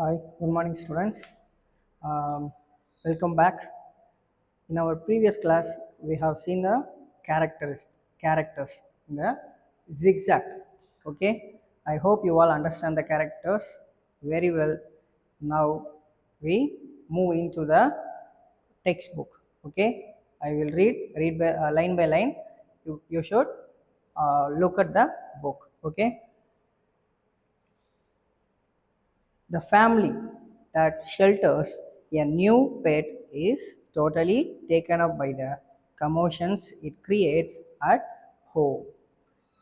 Hi, good morning, students. Welcome back. In our previous class, we have seen the characters in the zigzag. Okay, I hope you all understand the characters very well. Now we move into the textbook. Okay, I will read by line. You should look at the book. Okay. The family that shelters a new pet is totally taken up by the commotions it creates at home.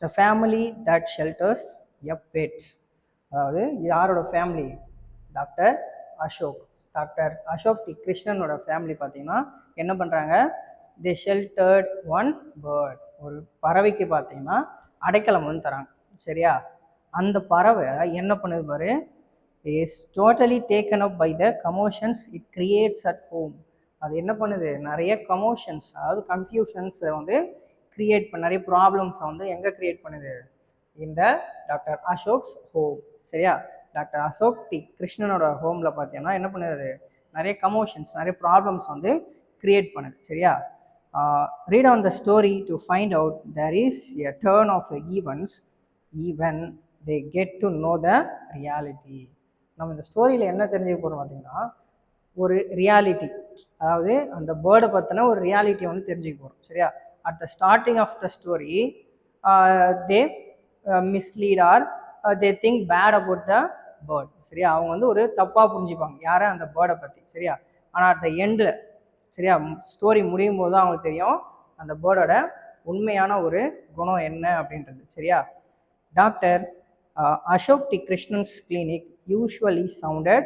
The family that shelters a pet. அதாவது யாரோட family? Doctor Ashok. Doctor Ashok D கிருஷ்ணனோட family பார்த்தீங்கன்னா என்ன பண்ணுறாங்க? The sheltered one bird. ஒரு பறவைக்கு பார்த்தீங்கன்னா அடைக்கலம் வந்து தராங்க. சரியா? அந்த பறவை என்ன பண்ணுது பாரு, is totally taken up by the commotions it creates at home. அது என்ன பண்ணுது, நிறைய கமோஷன்ஸ் அதாவது கன்ஃபியூஷன்ஸ் வந்து கிரியேட் பண்ண, நிறைய ப்ராப்ளம்ஸ் வந்து எங்கே கிரியேட் பண்ணுது, இந்த டாக்டர் அசோக்ஸ் ஹோம். சரியா? டாக்டர் அசோக் டி கிருஷ்ணனோட ஹோமில் பார்த்தீங்கன்னா என்ன பண்ணுது, நிறைய கமோஷன்ஸ் நிறைய ப்ராப்ளம்ஸ் வந்து கிரியேட் பண்ணுது. சரியா? Read on the story to find out there is a turn of the events even they get to know the reality. நம்ம இந்த ஸ்டோரியில் என்ன தெரிஞ்சுக்க போகிறோம் பார்த்தீங்கன்னா, ஒரு ரியாலிட்டி, அதாவது அந்த பேர்டை பற்றின ஒரு ரியாலிட்டியை வந்து தெரிஞ்சுக்க போகிறோம். சரியா? At the starting of the story they mislead or they think bad about the bird. சரியா? அவங்க வந்து ஒரு தப்பாக புரிஞ்சுப்பாங்க யாரை, அந்த பேர்டை பற்றி. சரியா? ஆனால் அட் த எண்டில், சரியா, ஸ்டோரி முடியும் போது தான் அவங்களுக்கு தெரியும் அந்த பேர்டோட உண்மையான ஒரு குணம் என்ன அப்படின்றது. சரியா? Doctor Ashok T. Krishnan's clinic usually sounded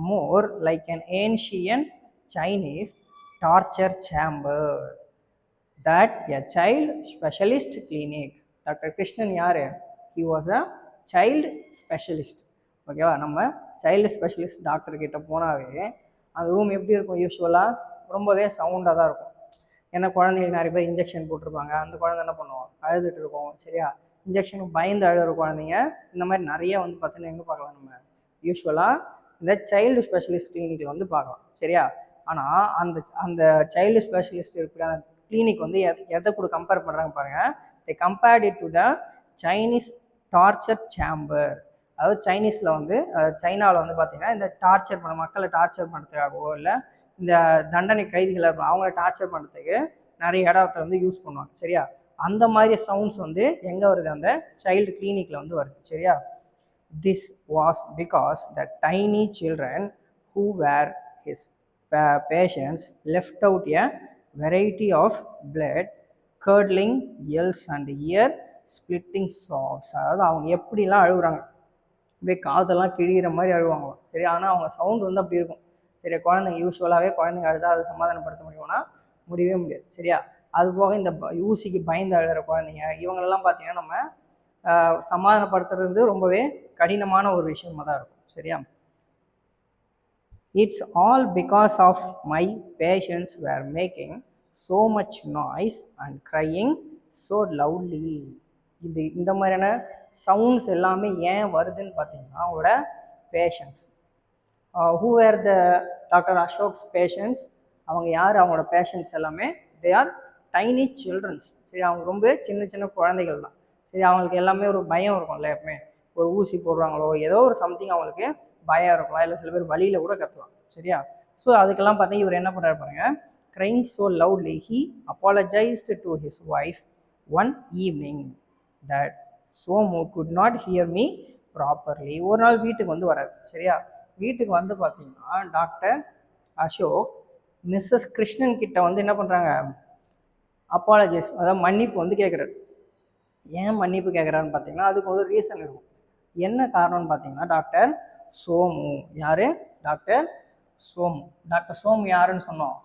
more like an ancient Chinese torture chamber that a child specialist clinic. Doctor Krishnan யார்? He was a child specialist. ஓகேவா? நம்ம சைல்டு ஸ்பெஷலிஸ்ட் டாக்டர் கிட்ட போனாவே அந்த ரூம் எப்படி இருக்கும், யூஸ்வலாக ரொம்பவே சவுண்டாக தான் இருக்கும். ஏன்னா குழந்தைங்களுக்கு நிறைய பேர் இன்ஜெக்ஷன் போட்டிருப்பாங்க, அந்த குழந்தை என்ன பண்ணுவோம், அழுதுட்டு இருக்கும். சரியா? இன்ஜெக்ஷனுக்கு பயந்து அழுகிற குழந்தைங்க இந்த மாதிரி நிறைய வந்து பார்த்தீங்கன்னா எங்கே பார்க்கலாம், நம்ம யூஸ்வலாக இந்த சைல்டு ஸ்பெஷலிஸ்ட் கிளினிக்கில் வந்து பார்க்கலாம். சரியா? ஆனால் அந்த அந்த சைல்டு ஸ்பெஷலிஸ்ட் இருக்கிற அந்த கிளினிக் வந்து எதை கூட கம்பேர் பண்ணுறாங்க பாருங்கள். They compared it to the Chinese torture chamber. அதாவது சைனீஸில் வந்து சைனாவில் வந்து பார்த்தீங்கன்னா இந்த டார்ச்சர் பண்ண, மக்களை டார்ச்சர் பண்ணுறதுக்காகவோ இல்லை இந்த தண்டனை கைதிகளை இருக்கும் அவங்கள டார்ச்சர் பண்ணுறதுக்கு நிறைய இடத்த வந்து யூஸ் பண்ணுவாங்க. சரியா? அந்த மாதிரி சவுண்ட்ஸ் வந்து எங்கே வருது, அந்த சைல்டு கிளினிக்கில் வந்து வருது. சரியா? This was because the tiny children who were his patients left out a variety of blood curdling yells and ear splitting chops. அதாவது அவங்க எப்படிலாம் அழுகுறாங்க, அப்படியே காதெல்லாம் கிழிகிற மாதிரி அழுவாங்க. சரி? ஆனால் அவங்க சவுண்ட் வந்து அப்படி இருக்கும். சரி, குழந்தைங்க யூஸ்வலாகவே குழந்தைங்க அழுதா அதை சமாதானப்படுத்த முடியும்னா முடியவே முடியாது. சரியா? அதுபோக இந்த ஊசிக்கு பயந்து அழுகிற குழந்தைங்க இவங்களெல்லாம் பார்த்தீங்கன்னா நம்ம சமாதானப்படுத்துறது ரொம்பவே கடினமான ஒரு விஷயமா தான் இருக்கும். சரியா? It's all because of my patients were making so much noise and crying so lovely. இந்த மாதிரியான சவுண்ட்ஸ் எல்லாமே ஏன் வருதுன்னு பார்த்தீங்கன்னா அவங்களோட patients. Who were the doctor Ashok's patients? அவங்க யார்? அவங்களோட பேஷன்ஸ் எல்லாமே தே ஆர் டைனி சில்ட்ரன்ஸ். சரி? அவங்க ரொம்ப சின்ன சின்ன குழந்தைகள் தான். சரி? அவங்களுக்கு எல்லாமே ஒரு பயம் இருக்கும்ல, எப்பவுமே ஒரு ஊசி போடுறாங்களோ ஏதோ ஒரு சம்திங் அவங்களுக்கு பயம் இருக்கலாம், இல்லை சில பேர் வழியில் கூட கத்தலாம். சரியா? ஸோ அதுக்கெல்லாம் பார்த்தீங்கன்னா இவர் என்ன பண்ணுறாரு பாருங்க, crying so loudly he apologized to his wife one evening that Somu could not hear me properly. ஒரு நாள் வீட்டுக்கு வந்து வராரு. சரியா? வீட்டுக்கு வந்து பார்த்தீங்கன்னா டாக்டர் அசோக் மிஸ்ஸஸ் கிருஷ்ணன் கிட்ட வந்து என்ன பண்ணுறாங்க, அப்பாலஜைஸ், அதாவது மன்னிப்பு வந்து கேட்குறாரு. ஏன் மன்னிப்பு கேட்குறாருன்னு பார்த்தீங்கன்னா அதுக்கு ஒரு ரீசன் இருக்கும். என்ன காரணம்னு பார்த்தீங்கன்னா டாக்டர் சோமு. யார்? டாக்டர் சோமு. டாக்டர் சோமு யாருன்னு சொன்னோம்,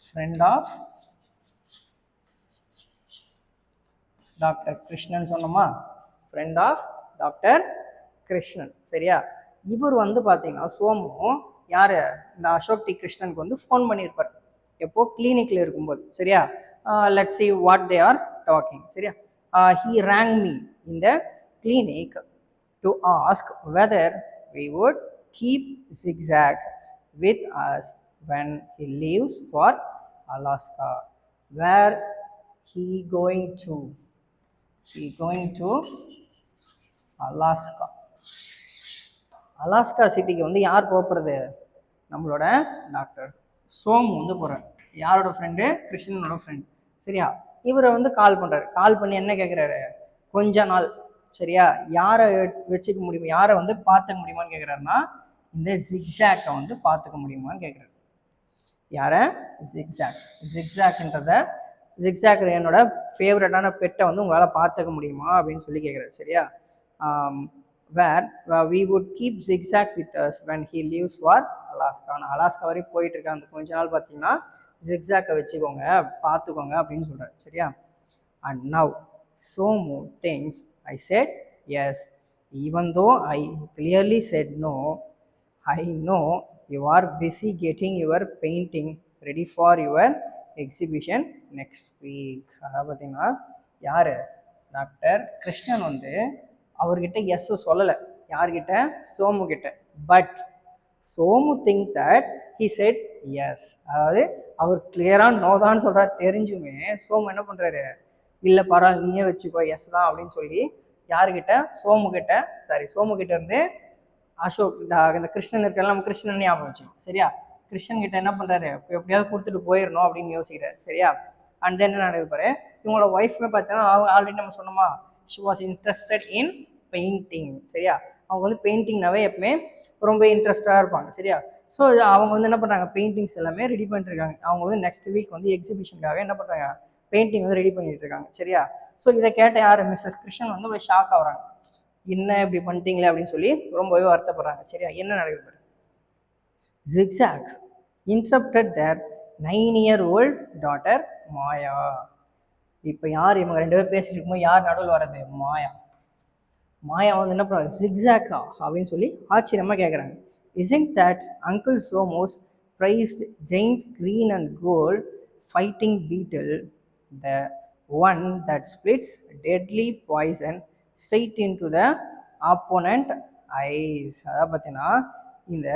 ஃப்ரெண்ட் ஆஃப் டாக்டர் கிருஷ்ணன் சொன்னோமா, ஃப்ரெண்ட் ஆஃப் டாக்டர் கிருஷ்ணன். சரியா? இவர் வந்து பார்த்தீங்கன்னா சோமு யார், இந்த அசோக் டி கிருஷ்ணனுக்கு வந்து ஃபோன் பண்ணியிருப்பார் எப்போ கிளினிக்கில் இருக்கும்போது. சரியா? Let's see what they are talking. சரியா? he rang me in the clinic to ask whether we would keep zigzag with us when he leaves for Alaska. Where he going to? He going to Alaska. Alaska சிட்டிக்கு வந்து யார் போகிறது? நம்மளோட doctor Somu வந்து போகிறார். யாரோட friend? கிருஷ்ணனோட friend. சரியா? இவரை வந்து கால் பண்ணுறாரு. கால் பண்ணி என்ன கேட்குறாரு? கொஞ்ச நாள் சரியா யாரை வச்சுக்க முடியுமா, யாரை வந்து பார்த்துக்க முடியுமான்னு கேட்குறாருன்னா இந்த ஜிக்ஸாக்கை வந்து பார்த்துக்க முடியுமான்னு கேட்குறாரு. யாரை? ஜிக்ஸாக். ஜிக்ஸாக்ன்றத ஜிக்ஸாக் என்னோட ஃபேவரட்டான பெட்டை வந்து உங்களால் பார்த்துக்க முடியுமா அப்படின்னு சொல்லி கேட்குறாரு. சரியா? where we would keep zigzag with us when he leaves for Alaska. Alaska வரையும் போயிட்டு இருக்க அந்த கொஞ்ச நாள் பார்த்தீங்கன்னா ஜிக்ஸாக்கை வச்சுக்கோங்க, பார்த்துக்கோங்க அப்படின்னு சொல்கிறார். சரியா? And now Somu thinks I said yes, even though I clearly said no. I know you are busy getting your painting ready for your exhibition next week. அதாவது பார்த்தீங்கன்னா யார்? டாக்டர் கிருஷ்ணன் வந்து அவர்கிட்ட எஸ் சொல்லலை. யார்கிட்ட? சோமு கிட்ட. But Somu think that he said yes. அதாவது அவர் கிளியராக நோ தான் சொல்கிறார். தெரிஞ்சுமே சோமு என்ன பண்ணுறாரு? இல்லை பரவாயில்ல நீயே வச்சுக்கோ, எஸ் தான் அப்படின்னு சொல்லி யார்கிட்ட? சோமு கிட்ட. சோமு கிட்ட இருந்து அசோக் இந்த கிருஷ்ணன் இருக்கலாம், நம்ம கிருஷ்ணன் ஞாபகம் வச்சுக்கோம். சரியா? கிருஷ்ணன் கிட்ட என்ன பண்ணுறாரு? எப்படியாவது கொடுத்துட்டு போயிடணும் அப்படின்னு யோசிக்கிறாரு. சரியா? அண்ட் தென் என்ன நடக்குது பாரு, இவங்களோட ஒய்ஃப்மே பார்த்தீங்கன்னா அவங்க ஆல்ரெடி நம்ம சொன்னோமா she was interested in painting. சரியா? அவங்க வந்து பெயிண்டிங்னாவே எப்பவுமே ரொம்ப இன்ட்ரெஸ்டாக இருப்பாங்க. சரியா? ஸோ அவங்க வந்து என்ன பண்ணுறாங்க? பெயிண்டிங்ஸ் எல்லாமே ரெடி பண்ணிட்டுருக்காங்க. அவங்க வந்து நெக்ஸ்ட் வீக் வந்து எக்ஸிபிஷனுக்காக என்ன பண்ணுறாங்க? பெயிண்டிங் வந்து ரெடி பண்ணிட்டு இருக்காங்க. சரியா? ஸோ இதை கேட்ட யார்? மிஸ்ஸஸ் கிருஷ்ணன் வந்து ஒரு ஷாக் ஆகுறாங்க. என்ன இப்படி பண்ணிட்டீங்களே அப்படின்னு சொல்லி ரொம்பவே வருத்தப்படுறாங்க. சரியா? என்ன நடக்குது? Zigzag interrupted their 9-year-old daughter மாயா. இப்போ யார்? இவங்க ரெண்டு பேரும் பேசிட்டு இருக்கும்போது யார் நடுவில் வர்றது? மாயா. மாயா வந்து என்ன பண்ணுறாங்க? ஜிக்ஸாக்கா அப்படின்னு சொல்லி ஆச்சரியமாக கேட்குறாங்க. Isn't that Uncle Somo's prized giant green and gold fighting beetle, the one that splits deadly poison straight into the opponent eyes? அதாவது பார்த்தீங்கன்னா இந்த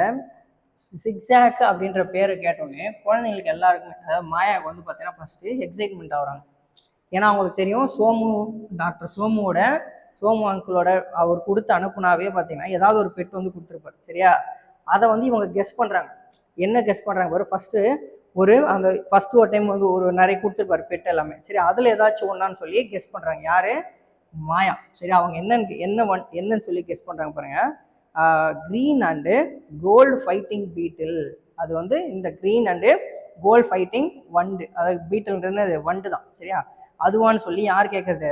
ஜிக்ஸாக் அப்படின்ற பேரை கேட்டோடனே குழந்தைங்களுக்கு எல்லாருக்குமே, அதாவது மாயாவுக்கு வந்து பார்த்தீங்கன்னா ஃபஸ்ட்டு எக்ஸைட்மெண்ட் ஆகுறாங்க. ஏன்னா அவங்களுக்கு தெரியும் டாக்டர் சோமு அங்கிளோட அவர் கொடுத்து அனுப்புனாவே பார்த்தீங்கன்னா ஏதாவது ஒரு பெட் வந்து கொடுத்துருப்பாரு. சரியா? அதை வந்து இவங்க கெஸ் பண்ணுறாங்க. என்ன கெஸ் பண்ணுறாங்க பாரு, ஃபஸ்ட்டு ஒரு டைம் வந்து ஒரு நிறைய கொடுத்துருப்பாரு பெட் எல்லாமே. சரி, அதில் ஏதாச்சும் ஒன்றான்னு சொல்லி கெஸ் பண்ணுறாங்க. யார்? மாயா. சரி, அவங்க என்னன்னு சொல்லி கெஸ் பண்ணுறாங்க பாருங்க. க்ரீன் அண்டு கோல்டு ஃபைட்டிங் பீட்டில். அது வந்து இந்த க்ரீன் அண்டு கோல்டு ஃபைட்டிங் வண்டு, அதாவது பீட்டில்ன்றது அது வண்டு தான். சரியா? அதுவான்னு சொல்லி யார் கேட்குறது?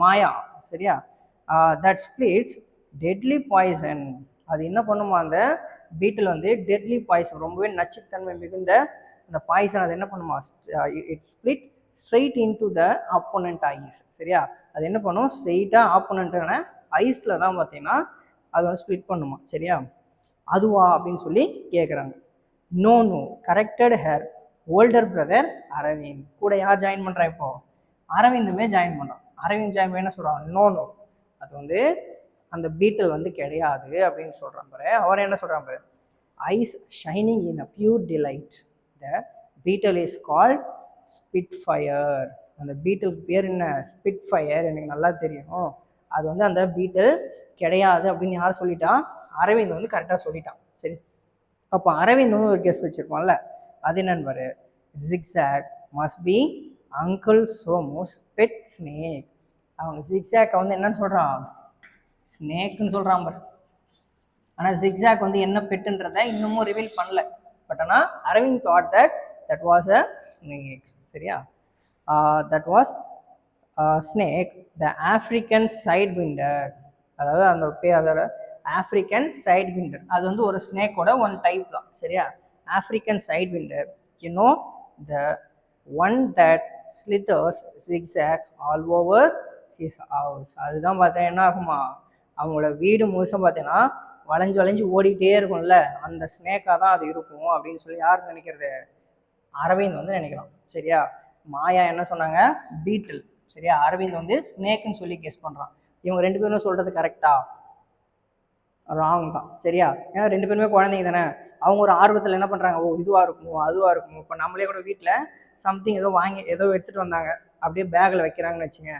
மாயா. சரியா? That splits deadly poison. அது என்ன பண்ணுமா? அந்த பீட்டில் வந்து டெட்லி பாய்சன், ரொம்பவே நச்சுத்தன்மை மிகுந்த அந்த பாய்சன் அது என்ன பண்ணுமா? It split straight into the opponent eyes. சரியா? அது என்ன பண்ணும்? ஸ்ட்ரெயிட்டாக ஆப்போனண்ட்டான ஐஸில் தான் பார்த்தீங்கன்னா அது வந்து ஸ்ப்ளிட் பண்ணுமா. சரியா? அதுவா அப்படின்னு சொல்லி கேட்குறாங்க. No corrected her older brother Aravind. கூட யார் ஜாயின் பண்ணுறா? இப்போ அரவிந்துமே ஜாயின் பண்ணுறான். அரவிந்த் ஜாயின் பண்ண சொல்கிறான், நோ அது வந்து அந்த பீட்டில் வந்து கிடையாது அப்படின்னு சொல்கிறான் பாரு. அவர் என்ன சொல்கிறான் பாரு, eyes shining in a pure delight, the beetle is called spit fire. அந்த பீட்டிலுக்கு பேர் என்ன? Spit fire. எனக்கு நல்லா தெரியும். அது வந்து அந்த பீட்டில் கிடையாது அப்படின்னு யார் சொல்லிட்டா? அரவிந்த் வந்து கரெக்டாக சொல்லிட்டான். சரி, அப்போ அரவிந்த் வந்து ஒரு கெஸ் வச்சிருப்பான்ல, அது என்னன்னு பாரு, zigzag must be uncle Somu's pet snake. அவங்க ஜிக்ஸாக்கை வந்து என்னன்னு சொல்கிறான்? ஸ்னேக்குன்னு சொல்கிறான் பாரு. ஆனால் ஜிக்ஸாக் வந்து என்ன பெட்டுன்றதை இன்னமும் ரிவீல் பண்ணல. பட் ஆனால் Aravind thought that was a snake. சரியா? That was snake the African sidewinder. அதாவது அந்த பேர் அதோட ஆஃப்ரிக்கன் சைட் விண்டர். அது வந்து ஒரு ஸ்னேக்கோட ஒன் டைப் தான். சரியா? African sidewinder, you know the one that slithers zigzag all over his house. அதுதான் பார்த்தா என்ன ஆகுமா? அவங்களோட வீடு முழுசும் பார்த்தீங்கன்னா வளைஞ்சு ஓடிட்டே இருக்கும்ல, அந்த ஸ்னேக்காக தான் அது இருக்கும் அப்படின்னு சொல்லி யார் நினைக்கிறது? அரவிந்த் வந்து நினைக்கலாம். சரியா? மாயா என்ன சொன்னாங்க? பீட்டில். சரியா? அரவிந்த் வந்து ஸ்னேக்குன்னு சொல்லி கெஸ் பண்ணுறான். இவங்க ரெண்டு பேரும் சொல்கிறது கரெக்டா? ராங் தான். சரியா? ஏன்னா 2 பேருமே குழந்தைங்க தானே. அவங்க ஒரு ஆர்வத்தில் என்ன பண்ணுறாங்க, ஓ இதுவாக இருக்குமோ அதுவாக இருக்குமோ. இப்போ நம்மளே கூட வீட்டில் சம்திங் ஏதோ வாங்கி ஏதோ எடுத்துகிட்டு வந்தாங்க, அப்படியே பேக்கில் வைக்கிறாங்கன்னு வச்சுங்க.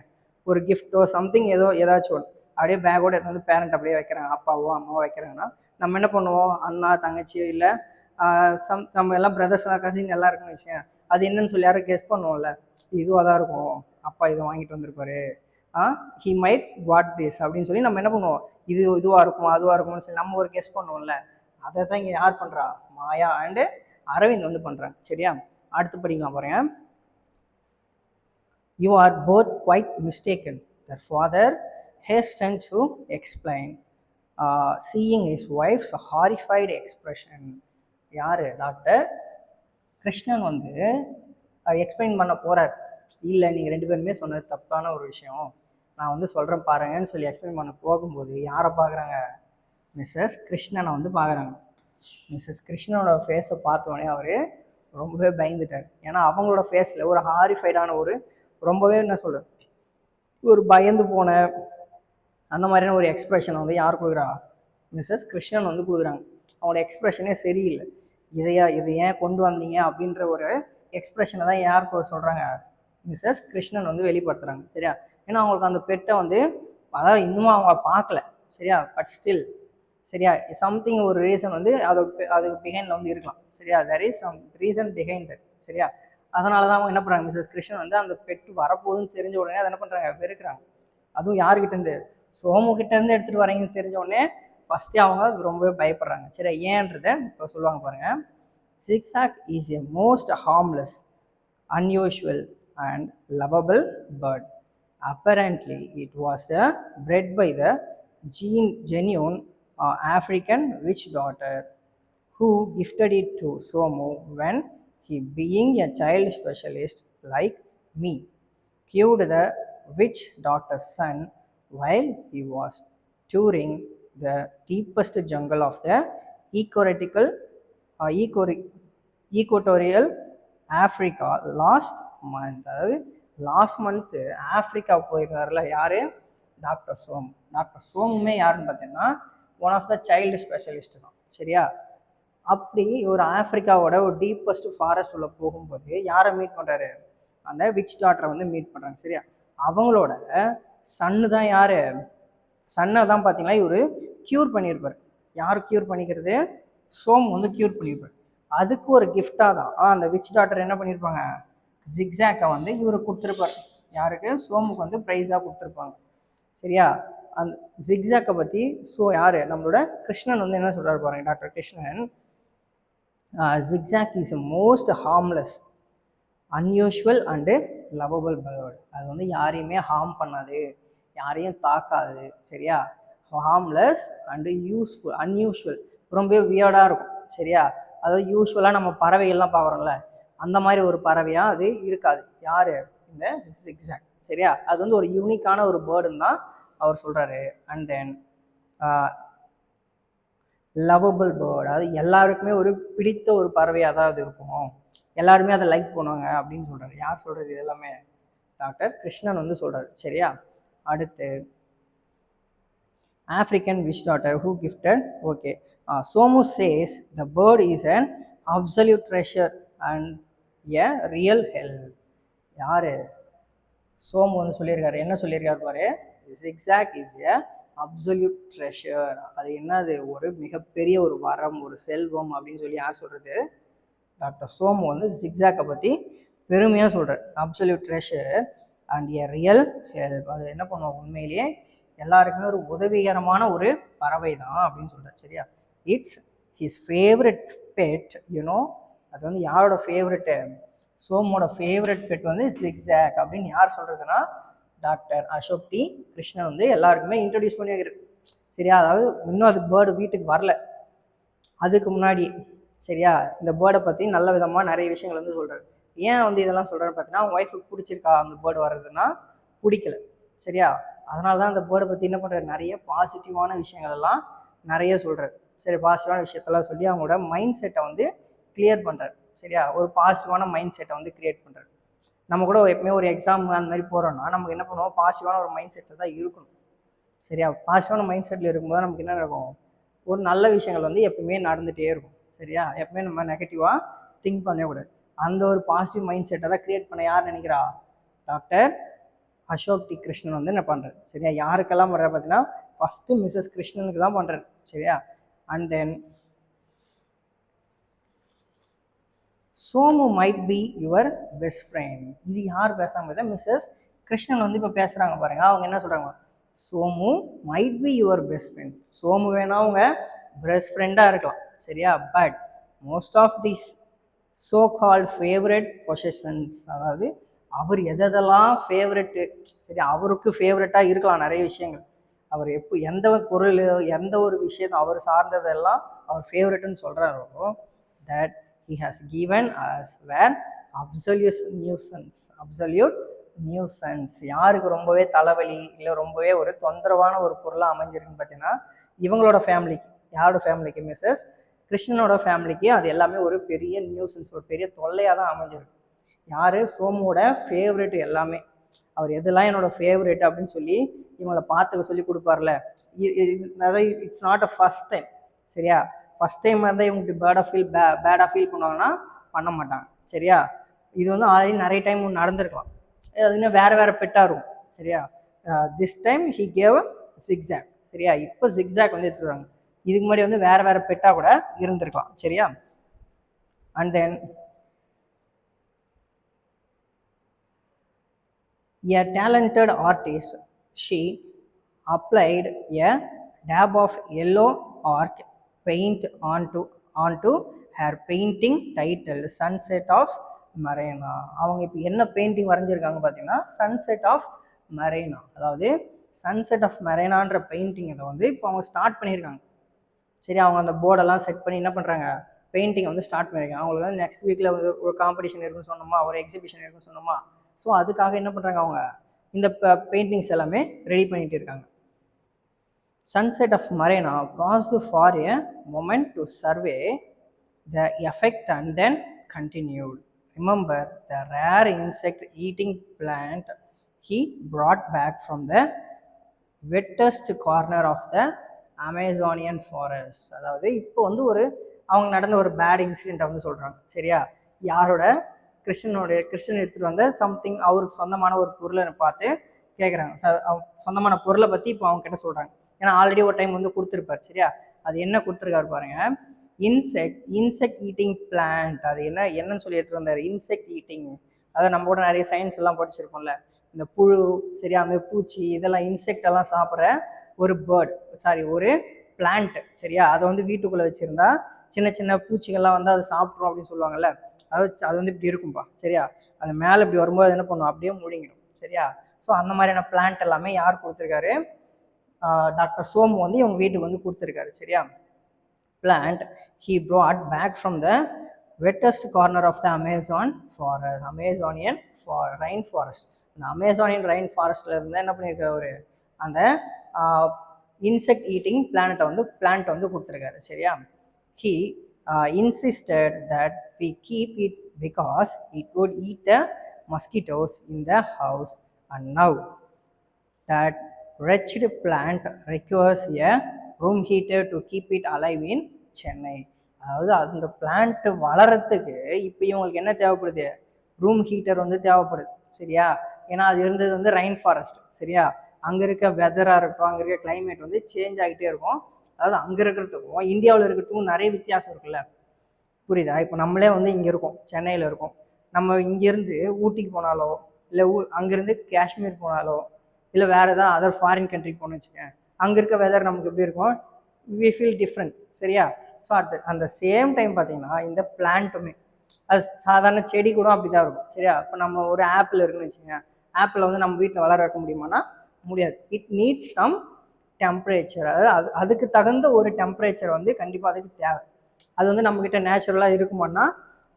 ஒரு கிஃப்ட்டோ சம்திங் ஏதோ ஏதாச்சும் ஒன்று அப்படியே பேக்கோடு எடுத்து வந்து பேரண்ட் அப்படியே வைக்கிறாங்க, அப்பாவோ அம்மாவோ வைக்கிறாங்கன்னா நம்ம என்ன பண்ணுவோம், அண்ணா தங்கச்சியோ இல்லை நம்ம எல்லாம் பிரதர்ஸ் கசின் எல்லாம் இருக்குன்னு வச்சுங்க. அது என்னன்னு சொல்லி யாரும் கெஸ் பண்ணுவோம்ல, இதுவாக தான் இருக்கும், அப்பா இதை வாங்கிட்டு வந்திருப்பாரு, ஹி மைட் வாட் திஸ் அப்படின்னு சொல்லி நம்ம என்ன பண்ணுவோம், இதுவாக இருக்கும் அதுவாக இருக்கும்னு சொல்லி நம்ம ஒரு கெஸ் பண்ணுவோம்ல. அதை தான் இங்கே யார் பண்ணுறா, மாயா அண்டு அரவிந்த் வந்து பண்ணுறாங்க. சரியா? அடுத்து படிக்கலாம் பாருங்க. You are both quite mistaken, their father hastened to explain, seeing his wife's horrified expression. யார், டாக்டர் கிருஷ்ணன் வந்து எக்ஸ்பிளைன் பண்ண போகிறார். இல்லை நீங்கள் 2 பேருமே சொன்னது தப்பான ஒரு விஷயம், நான் வந்து சொல்கிறேன் பாருங்கன்னு சொல்லி எக்ஸ்பிளைன் பண்ண போகும்போது யாரை பார்க்குறாங்க, மிஸ்ஸஸ் கிருஷ்ணனை வந்து பார்க்குறாங்க. மிஸ்ஸஸ் கிருஷ்ணனோட ஃபேஸை பார்த்தோன்னே அவர் ரொம்பவே பயந்துட்டார். ஏன்னா அவங்களோட ஃபேஸில் ஒரு ஹாரிஃபைடான ஒரு ரொம்பவே என்ன சொல்கிறது, ஒரு பயந்து போன அந்த மாதிரியான ஒரு எக்ஸ்ப்ரெஷனை வந்து யார் கொடுக்குறா, மிஸ்ஸஸ் கிருஷ்ணன் வந்து கொடுக்குறாங்க. அவங்களோட எக்ஸ்ப்ரெஷனே சரியில்லை. இது ஏன் கொண்டு வந்தீங்க அப்படின்ற ஒரு எக்ஸ்ப்ரெஷனை தான் யார் சொல்கிறாங்க, மிஸ்ஸஸ் கிருஷ்ணன் வந்து வெளிப்படுத்துகிறாங்க. சரியா? ஏன்னா அவங்களுக்கு அந்த பெட்டை வந்து அதாவது இன்னும் அவங்க பார்க்கல. சரியா? பட் ஸ்டில் சரியா சம்திங் ஒரு ரீசன் வந்து அதுக்கு பிஹைண்டில் வந்து இருக்கலாம். சரியா? There is some reason behind that. சரியா? அதனால தான் அவங்க என்ன பண்ணுறாங்க, மிஸ்ஸஸ் கிருஷ்ணன் வந்து அந்த பெட்டு வரப்போகுதுன்னு தெரிஞ்ச உடனே அதை என்ன பண்ணுறாங்க, வெறுக்கிறாங்க. அதுவும் யார்கிட்டேருந்து, சோமு கிட்டேருந்து எடுத்துகிட்டு வரீங்கன்னு தெரிஞ்ச உடனே ஃபஸ்ட்டே அவங்க ரொம்பவே பயப்படுறாங்க. சரி, ஏன்றதை இப்போ சொல்லுவாங்க பாருங்கள். Zigzag is a most harmless, unusual and lovable bird. Apparently, it was bred by the genuine African witch daughter who gifted it to Somu when he, being a child specialist like me, cured the witch daughter's son while he was touring the deepest jungle of the equatorial Africa last month. அதாவது last month Africa போயிருக்காருல யார், doctor Somu. Doctor சோமுமே யாருன்னு பார்த்தீங்கன்னா one of the child specialist தான். சரியா? அப்படி ஒரு ஆஃப்ரிக்காவோட ஒரு டீப்பஸ்ட் ஃபாரஸ்ட் உள்ள போகும்போது யாரை மீட் பண்ணுறாரு, அந்த விச் டாட்டரை வந்து மீட் பண்ணுறாங்க. சரியா? அவங்களோட சன்னு தான் யார், சன்னை தான் பார்த்தீங்கன்னா இவர் க்யூர் பண்ணியிருப்பார். யார் க்யூர் பண்ணிக்கிறது, சோமு வந்து க்யூர் பண்ணியிருப்பார். அதுக்கு ஒரு கிஃப்டாக தான் அந்த விச் டாட்டர் என்ன பண்ணியிருப்பாங்க, ஜிக்ஸாக்கை வந்து இவர் கொடுத்துருப்பார். யாருக்கு, சோமுக்கு வந்து ப்ரைஸாக கொடுத்துருப்பாங்க. சரியா? அந்த ஜிக்ஸாக்கை பற்றி யார், நம்மளோட கிருஷ்ணன் வந்து என்ன சொல்கிறாரு பாருங்க, doctor Krishnan. Zigzag is most harmless, unusual and lovable bird. அது வந்து யாரையுமே ஹார்ம் பண்ணாது, யாரையும் தாக்காது. சரியா? ஹார்ம்லெஸ் அண்டு அன்யூஷுவல், ரொம்ப வியர்டாக இருக்கும். சரியா? அதாவது யூஸ்வலாக நம்ம பறவைகள்லாம் பார்க்குறோம்ல, அந்த மாதிரி ஒரு பறவையாக அது இருக்காது. யார், இந்த ஜிக்ஸாக். சரியா? அது வந்து ஒரு யூனிக்கான ஒரு பேர்டுன்னு தான் அவர் சொல்கிறாரு. அண்ட் தென் லவபிள் பேர்டு, அது எல்லாருக்குமே ஒரு பிடித்த ஒரு பறவையாக தான் அது இருக்கும், எல்லாருமே அதை லைக் பண்ணுவாங்க அப்படின்னு சொல்கிறாரு. யார் சொல்கிறது இது எல்லாமே, டாக்டர் கிருஷ்ணன் வந்து சொல்கிறாரு. சரியா? அடுத்து African witch daughter who gifted, okay, Somu says the bird is an absolute treasure and a real help. யாரு, சோமு வந்து சொல்லியிருக்காரு. என்ன சொல்லியிருக்காரு பாரு, zigzag is a absolute treasure. அது என்னது, ஒரு மிகப்பெரிய ஒரு வரம், ஒரு செல்வம் அப்படின்னு சொல்லி யார் சொல்கிறது, டாக்டர் சோமு வந்து ஜிக்ஸாக்கை பற்றி பெருமையாக சொல்கிறார். Absolute treasure and a real help. அது என்ன பண்ணுவோம், உண்மையிலேயே எல்லாருக்குமே ஒரு உதவிகரமான ஒரு பறவை தான் அப்படின்னு சொல்கிறார். சரியா? It's his favourite pet, you know. அது வந்து யாரோட ஃபேவரெட்டு, சோமோட ஃபேவரட் பெட் வந்து ஜிக்ஸாக் அப்படின்னு யார் சொல்கிறதுனா டாக்டர் அசோக் டி கிருஷ்ணன் வந்து எல்லாருக்குமே இன்ட்ரடியூஸ் பண்ணி வைக்கிறது. சரியா? அதாவது இன்னும் அது பேர்டு வீட்டுக்கு வரல, அதுக்கு முன்னாடி. சரியா? இந்த பேர்டை பற்றி நல்ல விதமாக நிறைய விஷயங்கள் வந்து சொல்கிறார். ஏன் வந்து இதெல்லாம் சொல்கிறான்னு பார்த்தீங்கன்னா, அவங்க ஒய்ஃபுக்கு பிடிச்சிருக்கா அந்த பேர்டு வர்றதுன்னா, பிடிக்கல. சரியா? அதனால தான் அந்த பேர்டை பற்றி என்ன பண்ணுறாரு, நிறைய பாசிட்டிவான விஷயங்கள் எல்லாம் நிறைய சொல்கிறார். சரி, பாசிட்டிவான விஷயத்தெல்லாம் சொல்லி அவங்களோட மைண்ட் செட்டை வந்து கிளியர் பண்ணுறாரு. சரியா? ஒரு பாசிட்டிவான மைண்ட் செட்டை வந்து கிரியேட் பண்ணுறாரு. நம்ம கூட எப்பவுமே ஒரு எக்ஸாம் அந்த மாதிரி போகிறோம்னா நமக்கு என்ன பண்ணுவோம், பாசிட்டிவான ஒரு மைண்ட் செட்டில் தான் இருக்கணும். சரியா? பாசிட்டிவான மைண்ட் செட்டில் இருக்கும்போது நமக்கு என்ன நடக்கும், ஒரு நல்ல விஷயங்கள் வந்து எப்பவுமே நடந்துகிட்டே இருக்கும். சரியா? எப்பவுமே நம்ம நெகட்டிவாக திங்க் பண்ணக்கூடாது. அந்த ஒரு பாசிட்டிவ் மைண்ட் செட்டை தான் கிரியேட் பண்ண யார் நினைக்கிறா? டாக்டர் அசோக் டி கிருஷ்ணன் வந்து என்ன பண்ணுறாரு? சரியா? யாருக்கெல்லாம் பண்ணுறாரு பார்த்தீங்கன்னா ஃபஸ்ட்டு மிஸ்ஸஸ் கிருஷ்ணனுக்கு தான் பண்ணுறாரு. சரியா? And then Somu might be your best friend. இது யார் பேசாமல் மிஸ்ஸஸ் கிருஷ்ணன் வந்து இப்போ பேசுகிறாங்க பாருங்க. அவங்க என்ன சொல்கிறாங்க? Somu might be your best friend. Somu வேணா அவங்க பெஸ்ட் ஃப்ரெண்டாக இருக்கலாம். சரியா? But most of this so called favourite positions, அதாவது அவர் எதெல்லாம் ஃபேவரெட்டு, சரி அவருக்கு ஃபேவரட்டாக இருக்கலாம் நிறைய விஷயங்கள். அவர் எந்த பொருள் எந்த ஒரு விஷயம் அவர் சார்ந்ததெல்லாம் அவர் ஃபேவரெட்டுன்னு சொல்கிறாரோ, that he has given us were absolute nuisance. யாருக்கு ரொம்பவே தலைவலி இல்லை ரொம்பவே ஒரு தொந்தரவான ஒரு பொருளாக அமைஞ்சிருக்குன்னு பார்த்தீங்கன்னா இவங்களோட ஃபேமிலிக்கு. யாரோட ஃபேமிலிக்கு? மிஸ்ஸஸ் கிருஷ்ணனோட ஃபேமிலிக்கு அது எல்லாமே ஒரு பெரிய நியூசன்ஸ், ஒரு பெரிய தொல்லையாக தான் அமைஞ்சிருக்கு. யார்? சோமுவோட ஃபேவரெட் எல்லாமே. அவர் எதெல்லாம் என்னோட ஃபேவரெட் அப்படின்னு சொல்லி இவங்களை பார்த்துக்க சொல்லி கொடுப்பார்ல, it's not a first time. சரியா? ஃபஸ்ட் டைம் வந்து இவங்களுக்கு பேடாக ஃபீல் பண்ணுவாங்கன்னா பண்ண மாட்டாங்க. சரியா? இது வந்து ஆல்ரெடி நிறைய டைம் நடந்திருக்கலாம். அது இன்னும் வேறு பெட்டாக இருக்கும். சரியா? This time he gave zigzag. சரியா? இப்போ ஜிக்ஸாக் வந்து எடுத்துருவாங்க. இதுக்கு முன்னாடி வந்து வேறு பெட்டாக கூட இருந்திருக்கலாம். சரியா? And then a talented artist, she applied a dab of yellow arc paint onto her painting titled Sunset of Marina. அவங்க இப்போ என்ன பெயிண்டிங் வரைஞ்சிருக்காங்க பார்த்தீங்கன்னா சன்செட் ஆஃப் மரேனா. அதாவது சன்செட் ஆஃப் மரேனான்ற பெயிண்டிங் இதை வந்து இப்போ அவங்க ஸ்டார்ட் பண்ணியிருக்காங்க. சரி, அவங்க அந்த போர்டெல்லாம் செட் பண்ணி என்ன பண்ணுறாங்க? பெயிண்டிங் வந்து ஸ்டார்ட் பண்ணியிருக்காங்க. அவங்களுக்கு வந்து நெக்ஸ்ட் வீக்கில் வந்து ஒரு காம்படிஷன் இருக்குன்னு சொன்னோமா, ஒரு எக்ஸிபிஷன் இருக்குன்னு சொன்னோமா. ஸோ அதுக்காக என்ன பண்ணுறாங்க? அவங்க இந்த பெயிண்டிங்ஸ் எல்லாமே ரெடி பண்ணிட்டு இருக்காங்க. Sunset of Marina paused for a moment to survey the effect and then continued. Remember the rare insect-eating plant he brought back from the wettest corner of the Amazonian forest. அதாவது இப்போ வந்து அவங்க நடந்த ஒரு bad இன்சிடென்ட்டை வந்து சொல்கிறாங்க. சரியா? யாரோட? கிருஷ்ணன் எடுத்துகிட்டு வந்த சம்திங் அவருக்கு சொந்தமான ஒரு பொருளை பார்த்து கேட்குறாங்க. சொந்தமான பொருளை பற்றி இப்போ அவங்க கிட்ட சொல்கிறாங்க. ஏன்னா ஆல்ரெடி ஒரு டைம் வந்து கொடுத்துருப்பார். சரியா? அது என்ன கொடுத்துருக்காரு பாருங்க. Insect eating plant. அது என்னன்னு சொல்லி எடுத்துகிட்டு வந்தார்? Insect eating. அதாவது நம்ம கூட நிறைய சயின்ஸ் எல்லாம் படிச்சிருக்கோம்ல, இந்த புழு, சரியா, அந்த பூச்சி, இதெல்லாம் இன்செக்ட் எல்லாம் சாப்பிட்ற ஒரு ஒரு பிளான்ட். சரியா? அதை வந்து வீட்டுக்குள்ளே வச்சுருந்தா சின்ன சின்ன பூச்சிகள்லாம் வந்து அதை சாப்பிட்றோம் அப்படின்னு சொல்லுவாங்கல்ல. அது வந்து இப்படி இருக்கும்பா. சரியா? அது மேலே இப்படி வரும்போது என்ன பண்ணும்? அப்படியே முழுங்கிடும். சரியா? ஸோ அந்த மாதிரியான பிளான்ட் எல்லாமே யார் கொடுத்துருக்காரு? டாக்டர் சோமு வந்து இவங்க வீட்டுக்கு வந்து கொடுத்துருக்காரு. சரியா? Plant he brought back from the wettest corner of the Amazonian rainforest. இந்த அமேசானியன் ரெயின் ஃபாரஸ்ட்ல இருந்து என்ன பண்ணியிருக்காரு? அந்த இன்செக்ட் ஈட்டிங் பிளான்ட் வந்து கொடுத்துருக்காரு. சரியா? he insisted that we keep it because it would eat the mosquitoes in the house, and now that wretched plant requires a room heater to keep it alive in Chennai. அதாவது அந்த plant வளரத்துக்கு இப்போ இவங்களுக்கு என்ன தேவைப்படுது? Room heater வந்து தேவைப்படுது. சரியா? ஏன்னா அது இருந்தது வந்து ரெயின் ஃபாரஸ்ட். சரியா? அங்கே இருக்க வெதராக இருக்கட்டும், அங்கே இருக்க கிளைமேட் வந்து சேஞ்ச் ஆகிட்டே இருக்கும். அதாவது அங்கே இருக்கிறதுக்கும் இந்தியாவில் இருக்கிறதுக்கும் நிறைய வித்தியாசம் இருக்குல்ல. புரியுதா? இப்போ நம்மளே வந்து இங்கே இருக்கோம், சென்னையில் இருக்கோம். நம்ம இங்கேருந்து ஊட்டிக்கு போனாலோ, இல்லை அங்கேருந்து காஷ்மீர் போனாலோ, இல்லை வேறு ஏதாவது அதர் ஃபாரின் கண்ட்ரிக்கு போகணும்னு வச்சுக்கேன், அங்கே இருக்க வெதர் நமக்கு எப்படி இருக்கும்? We feel different. சரியா? ஸோ அந்த சேம் டைம் பார்த்தீங்கன்னா இந்த பிளான்ட்டுமே, அது சாதாரண செடி கூட அப்படி தான் இருக்கும். சரியா? இப்போ நம்ம ஒரு ஆப்பிள் இருக்குன்னு வச்சுக்கோங்க, ஆப்பிளை வந்து நம்ம வீட்டில் வளர வைக்க முடியுமானா முடியாது. It needs some temperature. அதாவது அதுக்கு தகுந்த ஒரு டெம்பரேச்சர் வந்து கண்டிப்பாக அதுக்கு தேவை. அது வந்து நம்மக்கிட்ட நேச்சுரலாக இருக்குமானா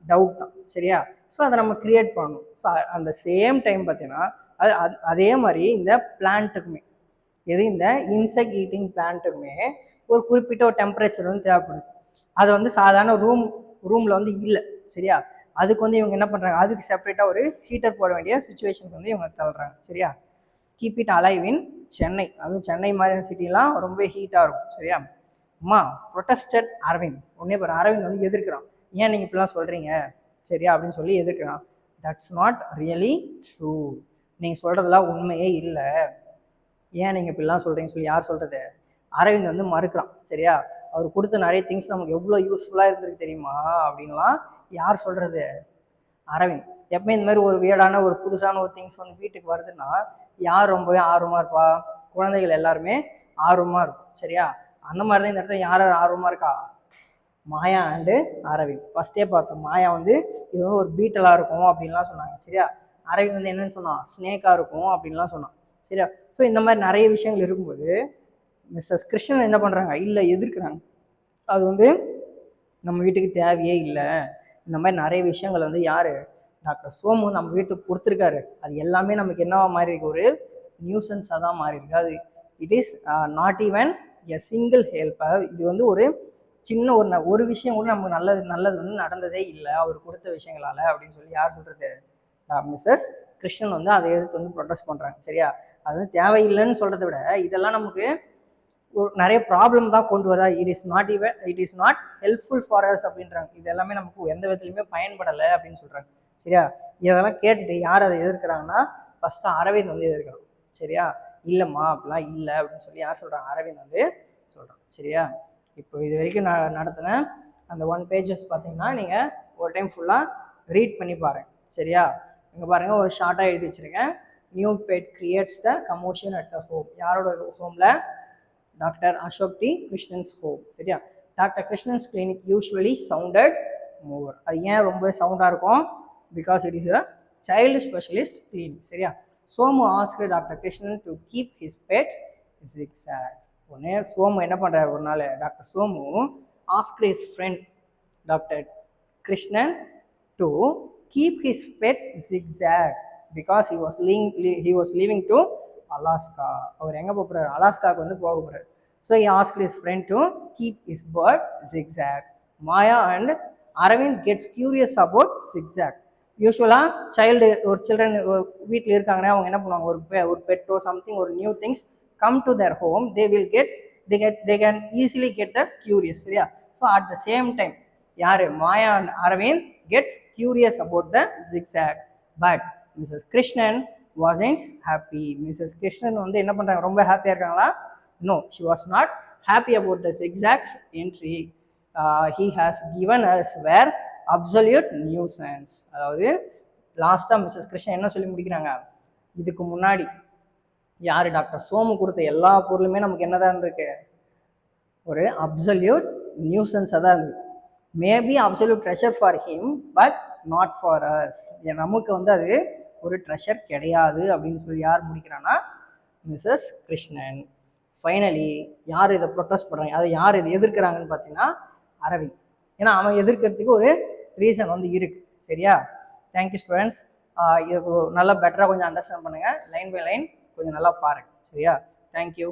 டவுட் தான். சரியா? ஸோ அதை நம்ம க்ரியேட் பண்ணணும். ஸோ அந்த சேம் டைம் பார்த்தீங்கன்னா அதே மாதிரி இந்த பிளான்ட்டுக்குமே, இந்த இன்செக்ட் ஈட்டிங் பிளான்ட்டுக்குமே ஒரு குறிப்பிட்ட ஒரு டெம்பரேச்சர் வந்து தேவைப்படுது. அது வந்து சாதாரண ரூமில் வந்து இல்லை. சரியா? அதுக்கு வந்து இவங்க என்ன பண்ணுறாங்க? அதுக்கு செப்பரேட்டாக ஒரு ஹீட்டர் போட வேண்டிய சுச்சுவேஷனுக்கு வந்து இவங்க தள்ளுறாங்க. சரியா? கீப் இட் அலைவ் இன் சென்னை. அதுவும் சென்னை மாதிரியான சிட்டிலாம் ரொம்ப ஹீட்டாக இருக்கும். சரியா? அம்மா ப்ரொட்டஸ்டட் அரவிந்த். உடனே பாரு அரவிந்த் வந்து எதிர்க்கிறான். ஏன் நீங்கள் இப்படிலாம் சொல்கிறீங்க சரியா அப்படின்னு சொல்லி எதிர்க்கிறான். That's not really true. நீங்கள் சொல்கிறதெல்லாம் உண்மையே இல்லை. ஏன் நீங்கள் இப்படிலாம் சொல்கிறீங்கன்னு சொல்லி யார் சொல்கிறது? அரவிந்த் வந்து மறுக்கிறான். சரியா, அவர் கொடுத்த நிறைய திங்ஸ் நமக்கு எவ்வளோ யூஸ்ஃபுல்லாக இருந்திருக்கு தெரியுமா அப்படின்லாம் யார் சொல்கிறது? அரவிந்த். எப்பவுமே இந்த மாதிரி ஒரு வியர்டான ஒரு புதுசான ஒரு திங்ஸ் வந்து வீட்டுக்கு வருதுன்னா யார் ரொம்பவே ஆர்வமாக இருப்பா? குழந்தைகள் எல்லாருமே ஆர்வமாக இருக்கும். சரியா, அந்த மாதிரி தான் இந்த இடத்துல யார் ஆர்வமாக இருக்கா? மாயா அண்டு அரவிந்த். ஃபஸ்ட்டே பார்த்தோம், மாயா வந்து இது வந்து ஒரு பீட்டலாக இருக்கும் அப்படின்லாம் சொன்னாங்க. சரியா, அரவிந்த் வந்து என்னன்னு சொன்னான்? ஸ்னேக்காக இருக்கும் அப்படின்லாம் சொன்னான். சரியா, ஸோ இந்த மாதிரி நிறைய விஷயங்கள் இருக்கும்போது மிஸ்ஸஸ் கிருஷ்ணன் என்ன பண்ணுறாங்க? இல்லை, எதிர்க்கிறாங்க. அது வந்து நம்ம வீட்டுக்கு தேவையே இல்லை. இந்த மாதிரி நிறைய விஷயங்கள் வந்து யார்? டாக்டர் சோமு நம்ம வீட்டுக்கு கொடுத்துருக்காரு. அது எல்லாமே நமக்கு என்னவா மாறி இருக்கு? ஒரு நியூசன்ஸாக தான் மாறி இருக்கு. அது it is not even a single help. இது வந்து ஒரு சின்ன ஒரு விஷயம் கூட நமக்கு நல்லது வந்து நடந்ததே இல்லை அவர் கொடுத்த விஷயங்களால அப்படின்னு சொல்லி யார் சொல்கிறது? மிஸ்ஸஸ் கிருஷ்ணன் வந்து அதை எதிர்த்து வந்து ப்ரொடெஸ்ட் பண்ணுறாங்க. சரியா, அது வந்து தேவையில்லைன்னு சொல்கிறத விட இதெல்லாம் நமக்கு ஒரு நிறைய ப்ராப்ளம் தான் கொண்டு வரா. It is not helpful for us அப்படின்றாங்க. இது எல்லாமே நமக்கு எந்த விதத்துலையுமே பயன்படலை அப்படின்னு சொல்கிறாங்க. சரியா, இதெல்லாம் கேட்டுட்டு யார் அதை எதிர்க்கிறாங்கன்னா ஃபஸ்ட்டு அரவிந்த் வந்து எதிர்க்கிறான். சரியா, இல்லைம்மா அப்படிலாம் இல்லை அப்படின்னு சொல்லி யார் சொல்கிறாங்க? அரவிந்த் வந்து சொல்கிறான். சரியா, இப்போ இது வரைக்கும் நான் நடத்தின அந்த 1 pages பார்த்தீங்கன்னா நீங்கள் ஒரு டைம் ஃபுல்லாக ரீட் பண்ணி பாருங்கள். சரியா, இங்கே பாருங்கள், ஒரு ஷார்ட்டாக எழுதி வச்சுருக்கேன். New pet creates the commotion at the home. யாரோட ஹோமில்? Doctor Ashok T Krishnan's home. சரியா, doctor Krishnan's clinic usually sounded more. அது ஏன் ரொம்ப சவுண்டாக இருக்கும்? Because it is a child specialist clinic. சரியா, Somu asked doctor Krishnan to keep his pet zigzag. உடனே சோமு என்ன பண்ணுறாரு? ஒரு நாள் doctor Somu asked his friend doctor Krishnan to keep his pet zigzag because he was leaving to Alaska. அவர் எங்கே போகிறார்? அலாஸ்காவுக்கு வந்து போக போகிறார். So he asked his friend to keep his bird zigzag. Maya and Arvind gets curious about zigzag. யூஸ்வலாக children வீட்டில் இருக்காங்கன்னா அவங்க என்ன பண்ணுவாங்க? ஒரு பெட்டோ சம்திங், ஒரு new things come to their home, they can easily get the curious. சரியா, so at the same time யார்? Maya and Aravind gets curious about the zigzag. But Mrs. Krishnan wasn't happy. Mrs. Krishnan வந்து என்ன பண்ணுறாங்க? ரொம்ப ஹாப்பியாக இருக்காங்களா? No, she was not happy about the zigzags entry. He has given us were absolute nuisance. அதாவது லாஸ்ட்டாக Mrs Krishnan என்ன சொல்லி முடிக்கிறாங்க? இதுக்கு முன்னாடி யார்? டாக்டர் சோமு கொடுத்த எல்லா பொருளுமே நமக்கு என்னதான் இருந்திருக்கு? ஒரு அப்சல்யூட் நியூசன்ஸாக தான் இருந்தது. Maybe absolute treasure for him but not for us. நமக்கு வந்து அது ஒரு ட்ரெஷர் கிடையாது அப்படின்னு சொல்லி யார் முடிக்கிறான்னா மிஸ்ஸஸ் கிருஷ்ணன். ஃபைனலி யார் இதை ப்ரொட்டஸ்ட் பண்ணுறாங்க? அதை யார் இதை எதிர்க்கிறாங்கன்னு பார்த்தீங்கன்னா அரவிந்த். ஏன்னா அவன் எதிர்க்கிறதுக்கு ஒரு ரீசன் வந்து இருக்குது. சரியா, தேங்க்யூ ஸ்டூடெண்ட்ஸ். இது நல்லா பெட்டராக கொஞ்சம் அண்டர்ஸ்டாண்ட் பண்ணுங்கள். லைன் பை லைன் கொஞ்சம் நல்லா பாருங்கள். சரியா, தேங்க்யூ.